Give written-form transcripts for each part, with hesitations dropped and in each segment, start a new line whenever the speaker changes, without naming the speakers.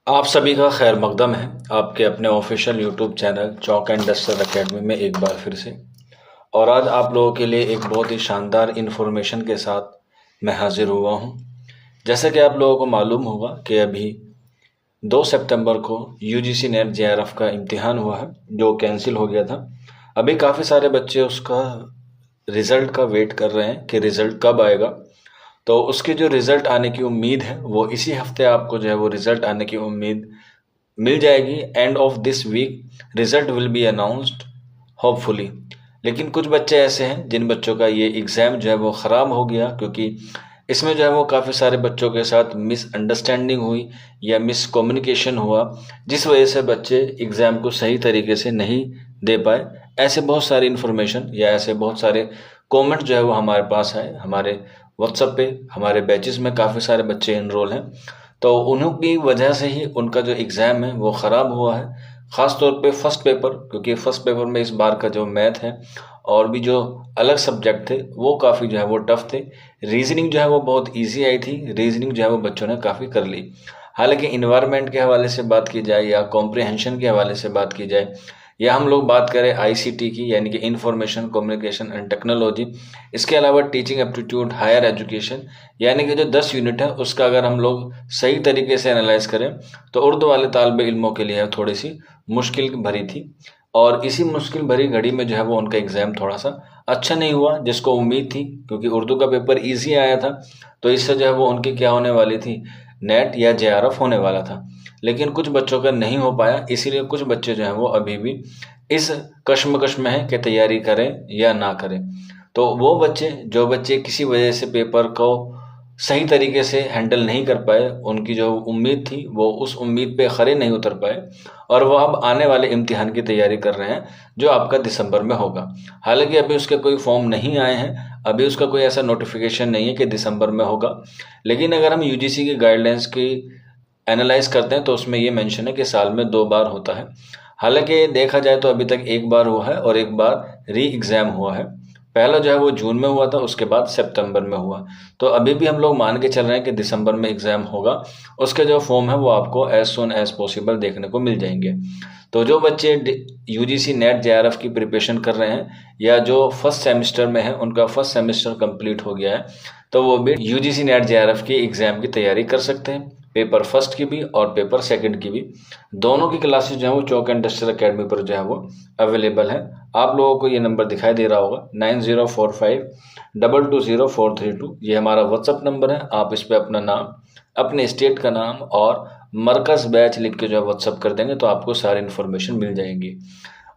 आप सभी का खैर मकदम है आपके अपने official YouTube channel chalk and duster academy में एक बार फिर से। और आज आप लोगों के लिए एक बहुत ही शानदार इन्फॉर्मेशन के साथ मैं हाजिर हुआ हूं। जैसा कि आप लोगों को मालूम होगा कि अभी 2 सितंबर को यूजीसी नेट जेआरएफ का इम्तिहान हुआ है जो कैंसिल हो गया था। अभी काफ़ी सारे बच्चे उसका रिज़ल्ट का वेट कर रहे हैं कि रिज़ल्ट कब आएगा। तो उसके जो रिज़ल्ट आने की उम्मीद है वो इसी हफ्ते आपको जो है वो रिज़ल्ट आने की उम्मीद मिल जाएगी। End of this week result will be announced hopefully. लेकिन कुछ बच्चे ऐसे हैं जिन बच्चों का ये एग्ज़ाम जो है वो ख़राब हो गया, क्योंकि इसमें जो है वो काफ़ी सारे बच्चों के साथ मिसअंडरस्टैंडिंग हुई या मिसकम्युनिकेशन हुआ, जिस वजह से बच्चे एग्ज़ाम को सही तरीके से नहीं दे पाए। ऐसे बहुत सारी इन्फॉर्मेशन या ऐसे बहुत सारे कमेंट जो है वो हमारे पास आए। हमारे व्हाट्सएप पे हमारे बैचेस में काफ़ी सारे बच्चे इनरोल हैं, तो उन्हों की वजह से ही उनका जो एग्ज़ाम है वो ख़राब हुआ है। ख़ास तौर पे फर्स्ट पेपर, क्योंकि फर्स्ट पेपर में इस बार का जो मैथ है और भी जो अलग सब्जेक्ट थे वो काफ़ी जो है वो टफ थे। रीजनिंग जो है वो बहुत इजी आई थी, रीजनिंग जो है वो बच्चों ने काफ़ी कर ली। हालांकि इन्वायरमेंट के हवाले से बात की जाए या कॉम्प्रिहेंशन के हवाले से बात की जाए या हम लोग बात करें आईसीटी की यानी कि इंफॉर्मेशन कम्युनिकेशन एंड टेक्नोलॉजी, इसके अलावा टीचिंग एप्टीट्यूड हायर एजुकेशन यानी कि जो 10 यूनिट है उसका अगर हम लोग सही तरीके से एनालाइज करें तो उर्दू वाले तालिब इल्मों के लिए थोड़ी सी मुश्किल भरी थी। और इसी मुश्किल भरी घड़ी में जो है वो उनका एग्ज़ाम थोड़ा सा अच्छा नहीं हुआ जिसको उम्मीद थी, क्योंकि उर्दू का पेपर ईजी आया था। तो इससे जो है वो उनकी क्या होने वाली थी, नेट या जेआरएफ होने वाला था। लेकिन कुछ बच्चों का नहीं हो पाया, इसीलिए कुछ बच्चे जो हैं वो अभी भी इस कश्मकश में हैं कि तैयारी करें या ना करें। तो वो बच्चे जो बच्चे किसी वजह से पेपर को सही तरीके से हैंडल नहीं कर पाए, उनकी जो उम्मीद थी वो उस उम्मीद पे खरे नहीं उतर पाए और वो अब आने वाले इम्तिहान की तैयारी कर रहे हैं जो आपका दिसंबर में होगा। हालांकि अभी उसके कोई फॉर्म नहीं आए हैं, अभी उसका कोई ऐसा नोटिफिकेशन नहीं है कि दिसंबर में होगा। लेकिन अगर हम यूजीसी की गाइडलाइंस की एनालाइज करते हैं तो उसमें ये मेंशन है कि साल में 2 बार होता है। हालांकि देखा जाए तो अभी तक एक बार हुआ है और एक बार री एग्ज़ाम हुआ है। पहला जो है वो जून में हुआ था, उसके बाद सितंबर में हुआ। तो अभी भी हम लोग मान के चल रहे हैं कि दिसंबर में एग्ज़ाम होगा। उसके जो फॉर्म है वो आपको एज सुन एज पॉसिबल देखने को मिल जाएंगे। तो जो बच्चे यूजीसी नेट जेआरएफ की प्रिपरेशन कर रहे हैं या जो फर्स्ट सेमेस्टर में है, उनका फर्स्ट सेमेस्टर कंप्लीट हो गया है, तो वो भी यूजीसी नेट जेआरएफ की एग्ज़ाम की तैयारी कर सकते हैं। पेपर फर्स्ट की भी और पेपर सेकंड की भी दोनों की क्लासेस जो है वो चॉक एंड डस्टर एकेडमी पर जो है वो अवेलेबल है। आप लोगों को ये नंबर दिखाई दे रहा होगा 9045220432। ये हमारा व्हाट्सअप नंबर है। आप इस पर अपना नाम, अपने स्टेट का नाम और मरकज़ बैच लिख के जो है व्हाट्सअप कर देंगे तो आपको सारी इन्फॉर्मेशन मिल जाएंगी।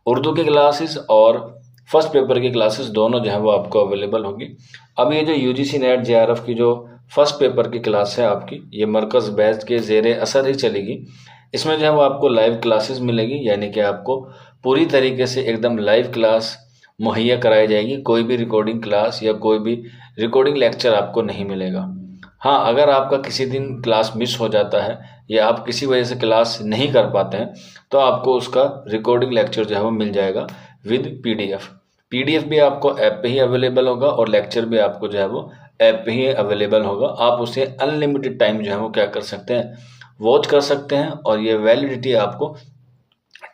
उर्दू की क्लासेस और फर्स्ट पेपर की क्लासेस दोनों जो है वो आपको अवेलेबल होगी। अब ये जो यूजीसी नेट जेआरएफ की जो फर्स्ट पेपर की क्लास है आपकी, ये मरकज़ बैच के ज़ेरे असर ही चलेगी। इसमें जो है वो आपको लाइव क्लासेस मिलेगी, यानी कि आपको पूरी तरीके से एकदम लाइव क्लास मुहैया कराई जाएगी। कोई भी रिकॉर्डिंग क्लास या कोई भी रिकॉर्डिंग लेक्चर आपको नहीं मिलेगा। हाँ, अगर आपका किसी दिन क्लास मिस हो जाता है या आप किसी वजह से क्लास नहीं कर पाते हैं तो आपको उसका रिकॉर्डिंग लेक्चर जो है वो मिल जाएगा विद पीडीएफ। पीडीएफ भी आपको ऐप पे ही अवेलेबल होगा और लेक्चर भी आपको जो है वो ऐप पे ही अवेलेबल होगा। आप उसे अनलिमिटेड टाइम जो है वो क्या कर सकते हैं, वॉच कर सकते हैं। और ये वैलिडिटी आपको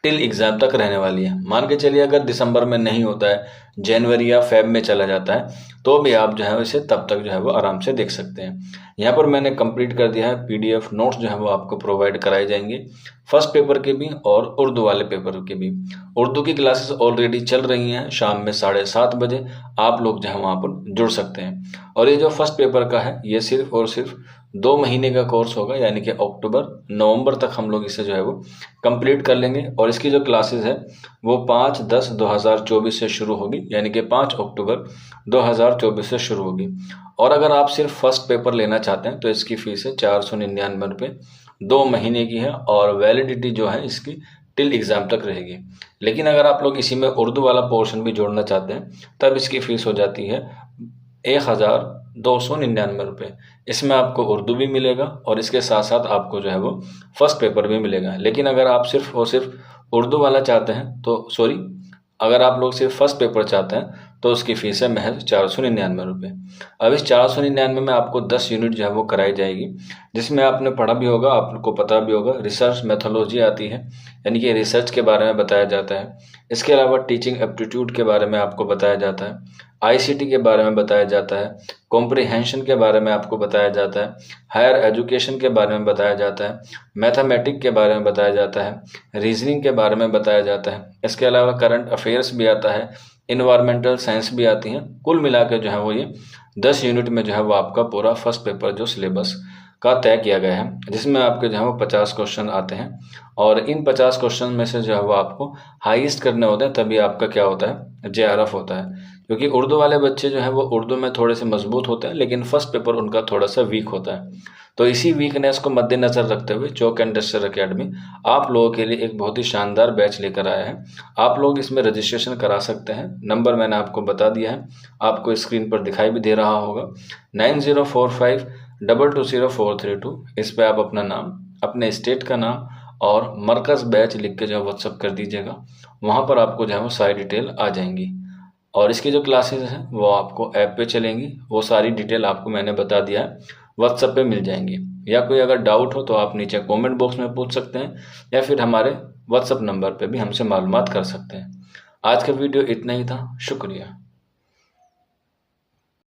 टिल एग्ज़ाम तक रहने वाली है। मान के चलिए अगर दिसंबर में नहीं होता है, जनवरी या फेब में चला जाता है, तो भी आप जो है इसे तब तक जो है वो आराम से देख सकते हैं। यहाँ पर मैंने कंप्लीट कर दिया है, पीडीएफ नोट्स जो है वो आपको प्रोवाइड कराए जाएंगे फर्स्ट पेपर के भी और उर्दू वाले पेपर के भी। उर्दू की क्लासेस ऑलरेडी चल रही हैं, शाम में 7:30 बजे आप लोग जो है वहाँ पर जुड़ सकते हैं। और ये जो फर्स्ट पेपर का है ये सिर्फ और सिर्फ 2 महीने का कोर्स होगा, यानी कि अक्टूबर नवंबर तक हम लोग इसे जो है वो कंप्लीट कर लेंगे। और इसकी जो क्लासेस है वो 5/10/2024 से शुरू होगी, यानी कि 5 अक्टूबर 2024 से शुरू होगी। और अगर आप सिर्फ फर्स्ट पेपर लेना चाहते हैं तो इसकी फ़ीस है 499 रुपये, 2 महीने की है और वैलिडिटी जो है इसकी टिल एग्ज़ाम तक रहेगी। लेकिन अगर आप लोग इसी में उर्दू वाला पोर्शन भी जोड़ना चाहते हैं तब इसकी फ़ीस हो जाती है 1299 रुपये। इसमें आपको उर्दू भी मिलेगा और इसके साथ साथ आपको जो है वो फर्स्ट पेपर भी मिलेगा। लेकिन अगर आप सिर्फ और सिर्फ उर्दू वाला चाहते हैं तो अगर आप लोग सिर्फ फर्स्ट पेपर चाहते हैं तो उसकी फ़ीस है महज 499 रुपये। अब इस 499 में आपको 10 यूनिट जो है वो कराई जाएगी, जिसमें आपने पढ़ा भी होगा, आपको पता भी होगा, रिसर्च मेथोलॉजी आती है, यानी कि रिसर्च के बारे में बताया जाता है। इसके अलावा टीचिंग एप्टीट्यूड के बारे में आपको बताया जाता है, आईसीटी के बारे में बताया जाता है, कॉम्प्रिहेंशन के बारे में आपको बताया जाता है, हायर एजुकेशन के बारे में बताया जाता है, मैथमेटिक के बारे में बताया जाता है, रीजनिंग के बारे में बताया जाता है। इसके अलावा करंट अफेयर्स भी आता है, इन्वायरमेंटल साइंस भी आती हैं। कुल मिला के जो है वो ये 10 यूनिट में जो है वो आपका पूरा फर्स्ट पेपर जो सिलेबस का तय किया गया है, जिसमें आपके जो है वो 50 क्वेश्चन आते हैं और इन 50 क्वेश्चन में से जो है वो आपको हाईएस्ट करने होते हैं, तभी आपका क्या होता है, जेआरएफ होता है। क्योंकि उर्दू वाले बच्चे जो हैं वो उर्दू में थोड़े से मजबूत होते हैं, लेकिन फर्स्ट पेपर उनका थोड़ा सा वीक होता है। तो इसी वीकनेस को मद्देनज़र रखते हुए चॉक एंड डस्टर एकेडमी आप लोगों के लिए एक बहुत ही शानदार बैच लेकर आया है। आप लोग इसमें रजिस्ट्रेशन करा सकते हैं। नंबर मैंने आपको बता दिया है, आपको स्क्रीन पर दिखाई भी दे रहा होगा, 9045220432। इस पर आप अपना नाम, अपने स्टेट का नाम और मरकज़ बैच लिख के जो है व्हाट्सअप कर दीजिएगा। वहाँ पर आपको जो है वो सारी डिटेल आ जाएंगी और इसकी जो क्लासेस हैं वो आपको ऐप पे चलेंगी। वो सारी डिटेल आपको मैंने बता दिया है, व्हाट्सएप पे मिल जाएंगी। या कोई अगर डाउट हो तो आप नीचे कमेंट बॉक्स में पूछ सकते हैं या फिर हमारे व्हाट्सएप नंबर पे भी हमसे मालूमात कर सकते हैं। आज का वीडियो इतना ही था, शुक्रिया।